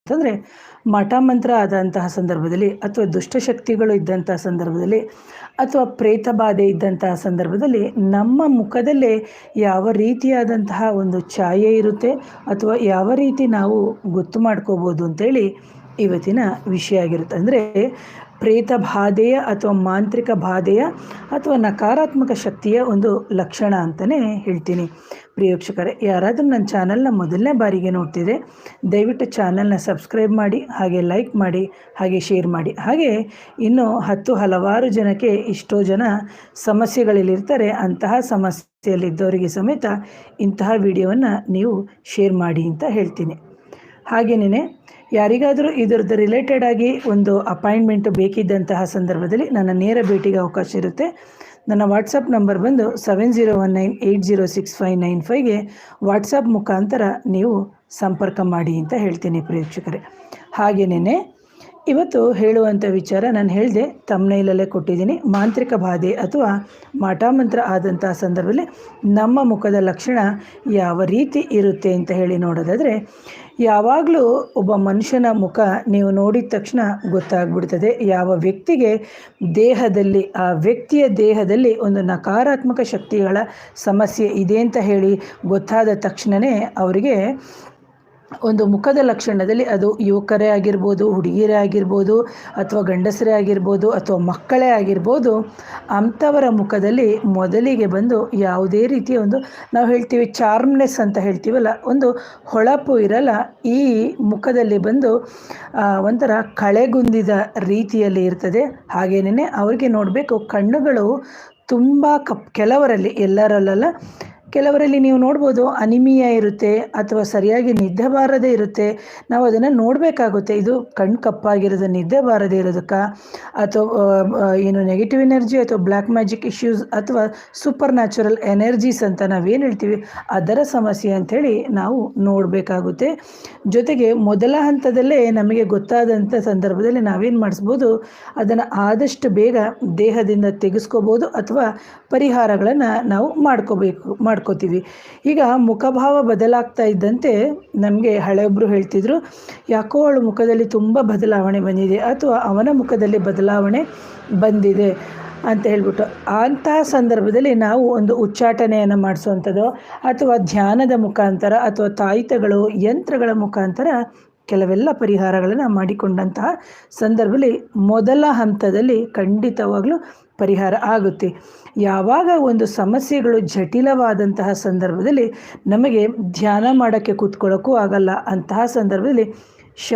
ಅಂತಂದರೆ ಮಠ ಮಂತ್ರ ಆದಂತಹ ಸಂದರ್ಭದಲ್ಲಿ ಅಥವಾ ದುಷ್ಟಶಕ್ತಿಗಳು ಇದ್ದಂತಹ ಸಂದರ್ಭದಲ್ಲಿ ಅಥವಾ ಪ್ರೇತ ಬಾಧೆ ಇದ್ದಂತಹ ಸಂದರ್ಭದಲ್ಲಿ ನಮ್ಮ ಮುಖದಲ್ಲೇ ಯಾವ ರೀತಿಯಾದಂತಹ ಒಂದು ಛಾಯೆ ಇರುತ್ತೆ ಅಥವಾ ಯಾವ ರೀತಿ ನಾವು ಗೊತ್ತು ಮಾಡ್ಕೋಬೋದು ಅಂತೇಳಿ ಇವತ್ತಿನ ವಿಷಯ ಆಗಿರುತ್ತೆ. ಅಂದರೆ ಪ್ರೇತ ಬಾಧೆಯ ಅಥವಾ ಮಾಂತ್ರಿಕ ಬಾಧೆಯ ಅಥವಾ ನಕಾರಾತ್ಮಕ ಶಕ್ತಿಯ ಒಂದು ಲಕ್ಷಣ ಅಂತಲೇ ಹೇಳ್ತೀನಿ. ಪ್ರಿಯೋಕ್ಷಕರೇ, ಯಾರಾದರೂ ನನ್ನ ಚಾನಲ್ನ ಮೊದಲನೇ ಬಾರಿಗೆ ನೋಡ್ತಿದ್ರೆ ದಯವಿಟ್ಟು ಚಾನಲ್ನ ಸಬ್ಸ್ಕ್ರೈಬ್ ಮಾಡಿ, ಹಾಗೆ ಲೈಕ್ ಮಾಡಿ, ಹಾಗೆ ಶೇರ್ ಮಾಡಿ. ಹಾಗೆ ಇನ್ನೂ ಹಲವಾರು ಜನಕ್ಕೆ ಎಷ್ಟೋ ಜನ ಸಮಸ್ಯೆಗಳಲ್ಲಿರ್ತಾರೆ, ಅಂತಹ ಸಮಸ್ಯೆಯಲ್ಲಿದ್ದವರಿಗೆ ಸಮೇತ ಇಂತಹ ವಿಡಿಯೋವನ್ನು ನೀವು ಶೇರ್ ಮಾಡಿ ಅಂತ ಹೇಳ್ತೀನಿ. ಹಾಗೆಯೇ ಯಾರಿಗಾದರೂ ಇದರದ್ದು ರಿಲೇಟೆಡ್ ಆಗಿ ಒಂದು ಅಪಾಯಿಂಟ್ಮೆಂಟು ಬೇಕಿದ್ದಂತಹ ಸಂದರ್ಭದಲ್ಲಿ ನನ್ನ ನೇರ ಭೇಟಿಗೆ ಅವಕಾಶ ಇರುತ್ತೆ. ನನ್ನ ವಾಟ್ಸಪ್ ನಂಬರ್ ಬಂದು 7019806595ಗೆ ವಾಟ್ಸಪ್ ಮುಖಾಂತರ ನೀವು ಸಂಪರ್ಕ ಮಾಡಿ ಅಂತ ಹೇಳ್ತೀನಿ ಪ್ರೇಕ್ಷಕರೇ. ಹಾಗೆಯೇ ಇವತ್ತು ಹೇಳುವಂಥ ವಿಚಾರ ನಾನು ಹೇಳಿದೆ, ತಮ್ನೈಲಲ್ಲೇ ಕೊಟ್ಟಿದ್ದೀನಿ. ಮಾಂತ್ರಿಕ ಬಾಧೆ ಅಥವಾ ಮಾಟಮಂತ್ರ ಆದಂಥ ಸಂದರ್ಭದಲ್ಲಿ ನಮ್ಮ ಮುಖದ ಲಕ್ಷಣ ಯಾವ ರೀತಿ ಇರುತ್ತೆ ಅಂತ ಹೇಳಿ ನೋಡೋದಾದರೆ, ಯಾವಾಗಲೂ ಒಬ್ಬ ಮನುಷ್ಯನ ಮುಖ ನೀವು ನೋಡಿದ ತಕ್ಷಣ ಗೊತ್ತಾಗ್ಬಿಡ್ತದೆ ಯಾವ ವ್ಯಕ್ತಿಗೆ ದೇಹದಲ್ಲಿ, ಆ ವ್ಯಕ್ತಿಯ ದೇಹದಲ್ಲಿ ಒಂದು ನಕಾರಾತ್ಮಕ ಶಕ್ತಿಗಳ ಸಮಸ್ಯೆ ಇದೆ ಅಂತ ಹೇಳಿ ಗೊತ್ತಾದ ತಕ್ಷಣವೇ ಅವರಿಗೆ ಒಂದು ಮುಖದ ಲಕ್ಷಣದಲ್ಲಿ, ಅದು ಯುವಕರೇ ಆಗಿರ್ಬೋದು, ಹುಡುಗಿಯರೇ ಆಗಿರ್ಬೋದು, ಅಥವಾ ಗಂಡಸರೇ ಆಗಿರ್ಬೋದು, ಅಥವಾ ಮಕ್ಕಳೇ ಆಗಿರ್ಬೋದು, ಅಂಥವರ ಮುಖದಲ್ಲಿ ಮೊದಲಿಗೆ ಬಂದು ಯಾವುದೇ ರೀತಿಯ ಒಂದು, ನಾವು ಹೇಳ್ತೀವಿ ಚಾರ್ಮ್ನೆಸ್ ಅಂತ ಹೇಳ್ತೀವಲ್ಲ, ಒಂದು ಹೊಳಪು ಇರಲ್ಲ. ಈ ಮುಖದಲ್ಲಿ ಬಂದು ಒಂಥರ ಕಳೆಗುಂದಿದ ರೀತಿಯಲ್ಲಿ ಇರ್ತದೆ. ಹಾಗೇನೇ ಅವ್ರಿಗೆ ನೋಡಬೇಕು, ಕಣ್ಣುಗಳು ತುಂಬ ಕೆಲವರಲ್ಲಿ, ಎಲ್ಲರಲ್ಲ, ಕೆಲವರಲ್ಲಿ ನೀವು ನೋಡ್ಬೋದು ಅನಿಮಿಯಾ ಇರುತ್ತೆ ಅಥವಾ ಸರಿಯಾಗಿ ನಿದ್ದೆ ಬಾರದೇ ಇರುತ್ತೆ. ನಾವು ಅದನ್ನು ನೋಡಬೇಕಾಗುತ್ತೆ. ಇದು ಕಣ್ಣು ಕಪ್ಪಾಗಿರೋದು ನಿದ್ದೆ ಬಾರದೇ ಇರೋದಕ್ಕೆ, ಅಥವಾ ಏನು ನೆಗೆಟಿವ್ ಎನರ್ಜಿ ಅಥವಾ ಬ್ಲ್ಯಾಕ್ ಮ್ಯಾಜಿಕ್ ಇಶ್ಯೂಸ್ ಅಥವಾ ಸೂಪರ್ ನ್ಯಾಚುರಲ್ ಎನರ್ಜೀಸ್ ಅಂತ ನಾವೇನು ಹೇಳ್ತೀವಿ ಅದರ ಸಮಸ್ಯೆ ಅಂಥೇಳಿ ನಾವು ನೋಡಬೇಕಾಗುತ್ತೆ. ಜೊತೆಗೆ ಮೊದಲ ಹಂತದಲ್ಲೇ ನಮಗೆ ಗೊತ್ತಾದಂಥ ಸಂದರ್ಭದಲ್ಲಿ ನಾವೇನು ಮಾಡಿಸ್ಬೋದು, ಅದನ್ನು ಆದಷ್ಟು ಬೇಗ ದೇಹದಿಂದ ತೆಗೆಸ್ಕೋಬೋದು ಅಥವಾ ಪರಿಹಾರಗಳನ್ನು ನಾವು ಮಾಡ್ಕೋತೀವಿ. ಈಗ ಮುಖಭಾವ ಬದಲಾಗ್ತಾ ಇದ್ದಂತೆ ನಮಗೆ ಹಳೆಯೊಬ್ಬರು ಹೇಳ್ತಿದ್ರು, ಯಾಕೋ ಅವಳ ಮುಖದಲ್ಲಿ ತುಂಬ ಬದಲಾವಣೆ ಬಂದಿದೆ ಅಥವಾ ಅವನ ಮುಖದಲ್ಲಿ ಬದಲಾವಣೆ ಬಂದಿದೆ ಅಂತ ಹೇಳ್ಬಿಟ್ಟು, ಅಂತಹ ಸಂದರ್ಭದಲ್ಲಿ ನಾವು ಒಂದು ಉಚ್ಚಾಟನೆಯನ್ನು ಮಾಡಿಸುವಂಥದ್ದು ಅಥವಾ ಧ್ಯಾನದ ಮುಖಾಂತರ ಅಥವಾ ತಾಯಿತಗಳು, ಯಂತ್ರಗಳ ಮುಖಾಂತರ ಕೆಲವೆಲ್ಲ ಪರಿಹಾರಗಳನ್ನು ಮಾಡಿಕೊಂಡಂತಹ ಸಂದರ್ಭದಲ್ಲಿ ಮೊದಲ ಹಂತದಲ್ಲಿ ಖಂಡಿತವಾಗಲೂ ಪರಿಹಾರ ಆಗುತ್ತೆ. ಯಾವಾಗ ಒಂದು ಸಮಸ್ಯೆಗಳು ಜಟಿಲವಾದಂತಹ ಸಂದರ್ಭದಲ್ಲಿ ನಮಗೆ ಧ್ಯಾನ ಮಾಡೋಕ್ಕೆ ಕೂತ್ಕೊಳ್ಳೋಕ್ಕೂ ಆಗಲ್ಲ, ಅಂತಹ ಸಂದರ್ಭದಲ್ಲಿ